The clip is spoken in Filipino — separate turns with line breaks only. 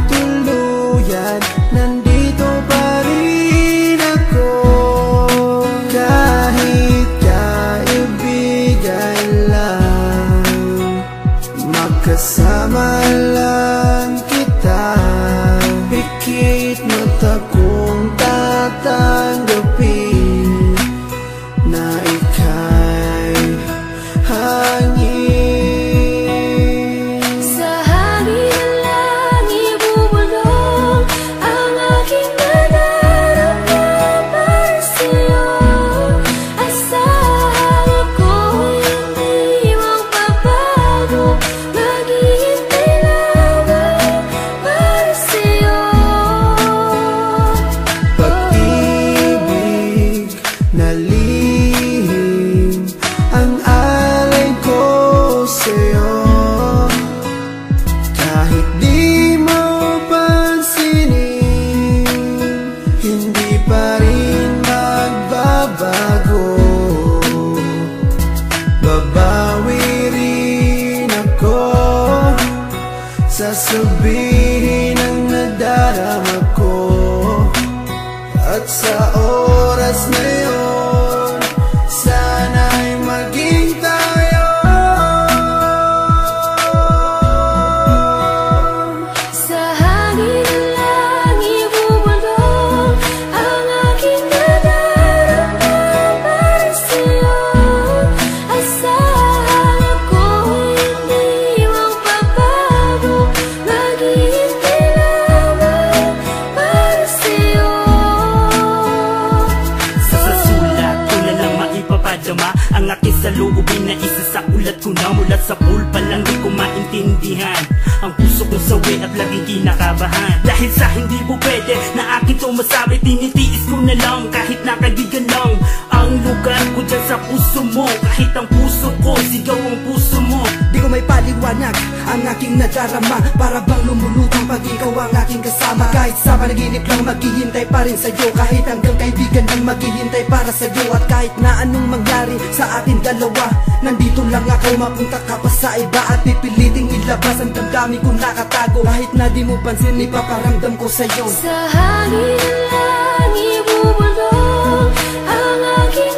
tuluyan, nandito pa rin ako. Kahit kaibigan lang, makasama lang kita. Pikit mata kong tatanggapin na ika'y hangin.
Sa hangin lang ibubulong ang aking nadarama para sa'yo. Asahan ako'y hindi magbabago, maghihintay lamang para sa'yo.
Pag-ibig na lihim ang alay ko sa'yo. Kahit di mo pansinin, hindi pa rin magbabago. Babawi rin ako, sasabihin ang nadarama ko. At sa oras na yun, sana'y maging tayo.
Sa hangin lang ibubulong ang aking nadarama para sa'yo. Asahan ako'y hindi magbabago, maghihintay lamang para sa'yo.
Sa sulat ko na lang maipapadama ang aking saloobin na isa sa ulat ko na. Mula sa pool pa lang di ko maintindihan ang puso kong sawi at laging kinakabahan. Dahil sa hindi po pwede na akin to masabi, tinitiis ko na lang kahit na kaibigan lang ang lugar ko dyan sa puso mo. Kahit ang puso ko, sigaw ang puso mo.
Di ko may paliwanag ang aking nadarama, para bang lumulutang pag ikaw ang aking kasama. Kahit sa panaginip lang maghihintay pa rin sa'yo, kahit hanggang kaibigan lang maghihintay para sa'yo. At kahit na anong mangyari sa ating dalawa, nandito lang ako, mapunta ka pa sa iba at pipiliting ilabas ang damdamin kong nakatago. Kahit na di mo pansin, ipaparamdam ko sa'yo.
Sa hangin lang ibubulong ang aking